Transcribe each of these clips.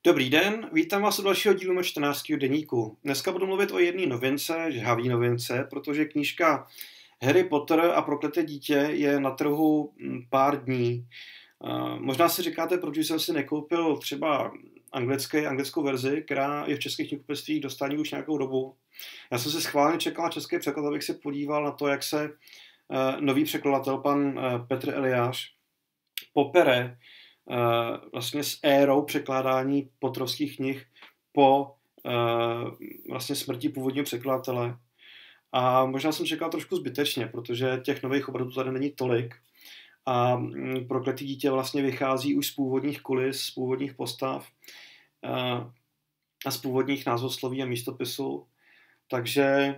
Dobrý den, vítám vás u dalšího dílu mého 14. deníku. Dneska budu mluvit o jedné novince, žhavý novince, protože knížka Harry Potter a prokleté dítě je na trhu pár dní. Možná si říkáte, proč jsem si nekoupil třeba anglickou verzi, která je v českých knihkupectvích dostání už nějakou dobu. Já jsem si schválně čekal na český překlad, abych se podíval na to, jak se nový překladatel, pan Petr Eliáš, popere vlastně s érou překládání potrovských knih po vlastně smrti původního překladatele. A možná jsem čekal trošku zbytečně, protože těch nových obratů tady není tolik. A prokletý dítě vlastně vychází už z původních kulis, z původních postav a z původních názvosloví a místopisů. Takže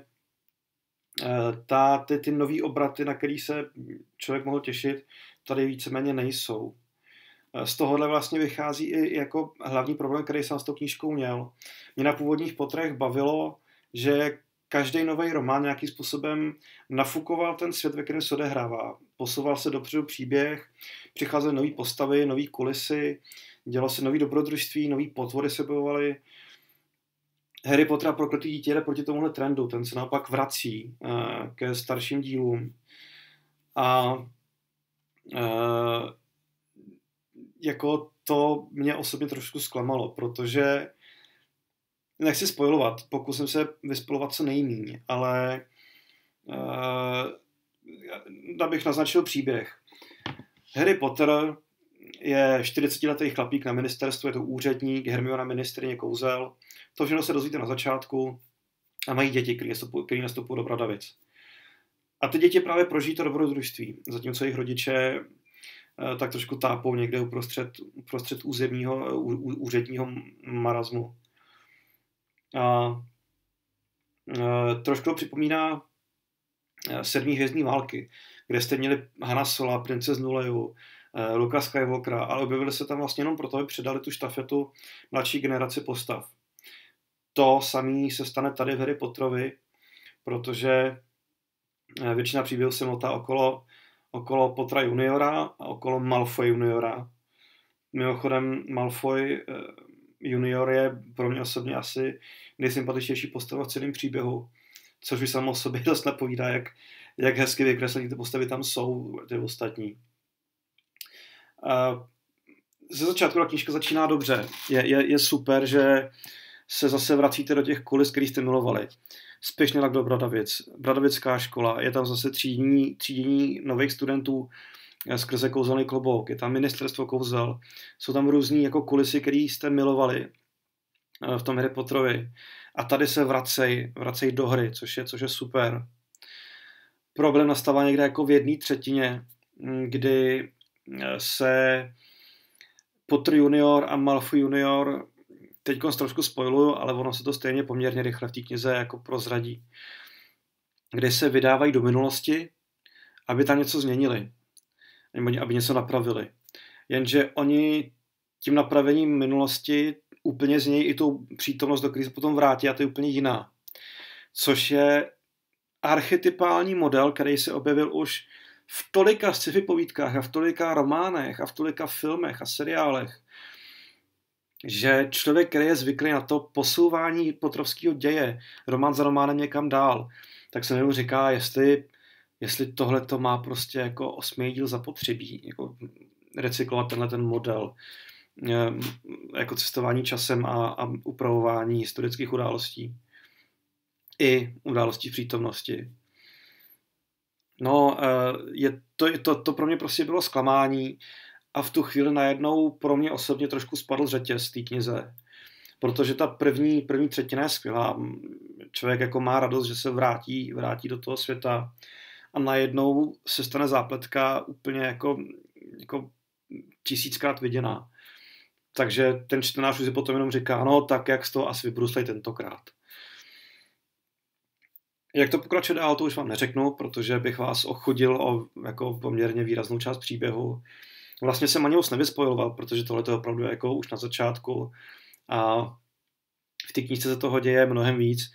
ty nový obraty, na který se člověk mohl těšit, tady víceméně nejsou. Z tohohle vlastně vychází i jako hlavní problém, který jsem s tou knížkou měl. Mě na původních potrech bavilo, že každý nový román nějakým způsobem nafukoval ten svět, ve kterém se odehrává. Posouval se dopředu příběh, přicházely nové postavy, nové kulisy, dělo se nový dobrodružství, nový potvory se objevovaly. Harry Potter a prokletý dítě jde proti tomuhle trendu, ten se naopak vrací ke starším dílům. A jako to mě osobně trošku zklamalo, protože nechci spoilovat, pokusím se vyspojovat co nejméně, ale abych naznačil příběh. Harry Potter je 40letý chlapík na ministerstvu, je to úředník, Hermiona ministryně kouzel. To všechno se dozvíte na začátku a mají děti, který nastupují do Bradavic. A ty děti právě prožijí to dobrodružství, zatímco jejich rodiče tak trošku tápou někde uprostřed úředního marazmu. Trošku to připomíná 7. hvězdní války, kde jste měli Hanna Sola, princeznu Leju, Luka Skywalkera, ale objevili se tam vlastně jenom proto, aby předali tu štafetu mladší generaci postav. To samé se stane tady v Harry Potterovi, protože většina příběhů se motá okolo Pottera juniora a okolo Malfoy juniora. Mimochodem Malfoy junior je pro mě osobně asi nejsympatičnější postava v celém příběhu, což by samo o sobě dost napovídá, jak hezky vykreslené ty postavy tam jsou, ty ostatní. Ze začátku ta knížka začíná dobře. Je super, že se zase vracíte do těch kulis, který jste milovali. Spěšně tak do Bradavic. Bradavická škola. Je tam zase třídění nových studentů skrze kouzelný klobouk. Je tam ministerstvo kouzel. Jsou tam různý jako kulisy, které jste milovali v tom Harry Potterovi. A tady se vracej do hry, což je super. Problém nastává někde jako v 1/3, kdy se Potter junior a Malfoy junior, teď trošku spoiluju, ale ono se to stejně poměrně rychle v té knize jako prozradí, kde se vydávají do minulosti, aby tam něco změnili, aby něco napravili. Jenže oni tím napravením minulosti úplně změní i tu přítomnost, do které se potom vrátí, a to je úplně jiná. Což je archetypální model, který se objevil už v tolika sci-fi povídkách a v tolika románech a v tolika filmech a seriálech, že člověk, který je zvyklý na to posouvání potrovského děje, román za románem někam dál, tak se nebo říká, jestli tohle to má prostě jako 8. díl zapotřebí, jako recyklovat ten model, jako cestování časem a upravování historických událostí i událostí v přítomnosti. No, to pro mě prostě bylo zklamání a v tu chvíli najednou pro mě osobně trošku spadl řetěz té knize. Protože ta první třetina je skvělá. Člověk jako má radost, že se vrátí do toho světa a najednou se stane zápletka úplně jako 1000krát viděná. Takže ten čtenář už si potom jenom říká, no tak jak z toho asi vybruslej tentokrát. Jak to pokračuje dál, to už vám neřeknu, protože bych vás ochudil o jako poměrně výraznou část příběhu. Vlastně jsem ani moc nevyspojiloval, protože tohle je opravdu jako už na začátku a v té knížce se toho děje mnohem víc,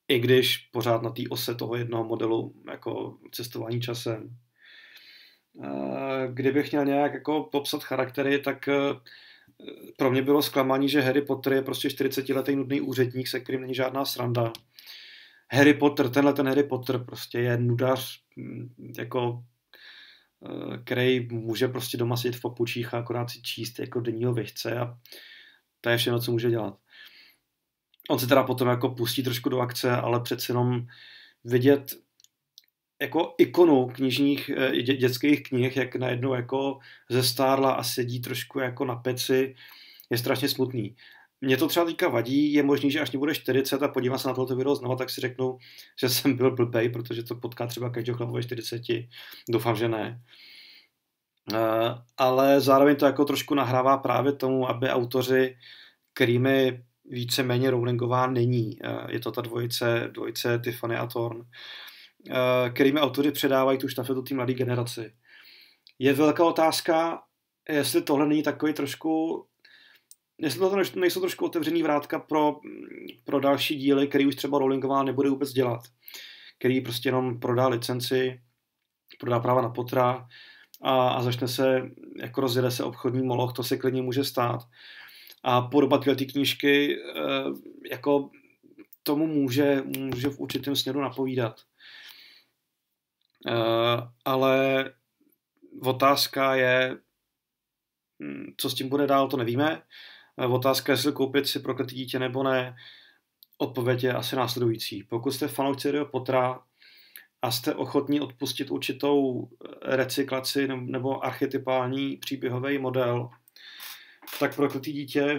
i když pořád na té ose toho jednoho modelu jako cestování časem. Kdybych měl nějak jako popsat charaktery, tak pro mě bylo zklamání, že Harry Potter je prostě 40letý nudný úředník, se kterým není žádná sranda. Harry Potter, ten Harry Potter prostě je nudař, jako který může prostě doma sedět v papučích a akorát si číst jako denního věžce a to je všechno, co může dělat. On se teda potom jako pustí trošku do akce, ale přeci jenom vidět jako ikonu knižních, dětských knih, jak najednou jako zestárla a sedí trošku jako na peci, je strašně smutný. Mě to třeba teďka vadí, je možný, že až mě bude 40 a podívám se na tohle video znova, tak si řeknu, že jsem byl blbej, protože to potká třeba každého chlapu ve 40, doufám, že ne. Ale zároveň to jako trošku nahrává právě tomu, aby autoři, kterými víceméně Rowlingová není, je to ta dvojice Tiffany a Thorne, kterými autoři předávají tu štafetu té mladé generaci. Je velká otázka, jestli tohle není takový trošku, jestli to nejsou trošku otevřený vrátka pro další díly, který už třeba Rowlingová nebude vůbec dělat. Který prostě jenom prodá licenci, prodá práva na Pottera a začne se, jako rozjede se obchodní moloch, to se klidně může stát. A podoba ty knížky jako tomu může v určitém směru napovídat. Ale otázka je, co s tím bude dál, to nevíme. Otázka je, jestli koupit si Prokletý dítě nebo ne. Odpověď je asi následující. Pokud jste fanoušci Harryho Pottera a jste ochotní odpustit určitou recyklaci nebo archetypální příběhový model, tak Prokletý dítě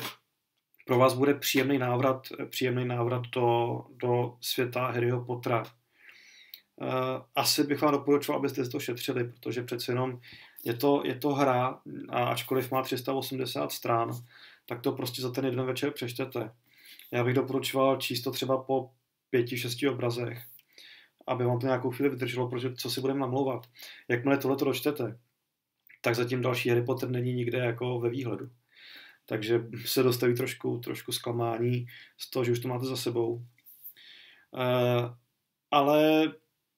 pro vás bude příjemný návrat do světa Harryho Pottera. Asi bych vám doporučoval, abyste si to šetřili, protože přece jenom je to hra a ačkoliv má 380 stran, tak to prostě za ten jeden večer přečtete. Já bych doporučoval číst to třeba po 5-6 obrazech, aby vám to nějakou chvíli vydrželo, protože co si budeme namlouvat. Jakmile tohleto dočtete, tak zatím další Harry Potter není nikde jako ve výhledu. Takže se dostaví trošku zklamání z toho, že už to máte za sebou. Ale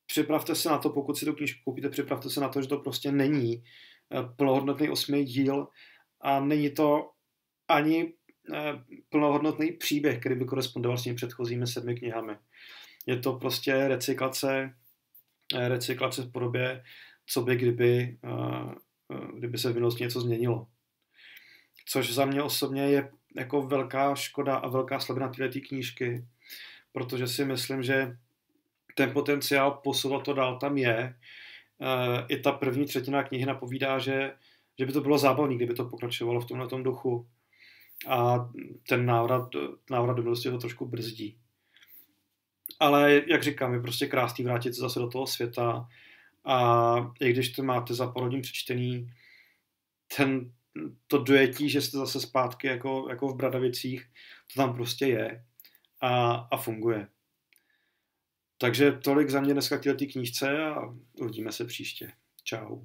připravte se na to, pokud si tu knížku koupíte, připravte se na to, že to prostě není plnohodnotný 8. díl a není to ani plnohodnotný příběh, který by korespondoval s těmi předchozími 7 knihami. Je to prostě recyklace v podobě, co by kdyby se v minulosti něco změnilo. Což za mě osobně je jako velká škoda a velká slabina této knížky, protože si myslím, že ten potenciál posouvat to dál tam je. I ta první třetina knihy napovídá, že by to bylo zábavné, kdyby to pokračovalo v tomhletom duchu. A ten návrat do minulosti to trošku brzdí. Ale jak říkám, je prostě krásný vrátit se zase do toho světa a i když to máte za pár hodin přečtený, to dojetí, že jste zase zpátky jako v Bradavicích, to tam prostě je a funguje. Takže tolik za mě dneska k této knížce a uvidíme se příště. Čau.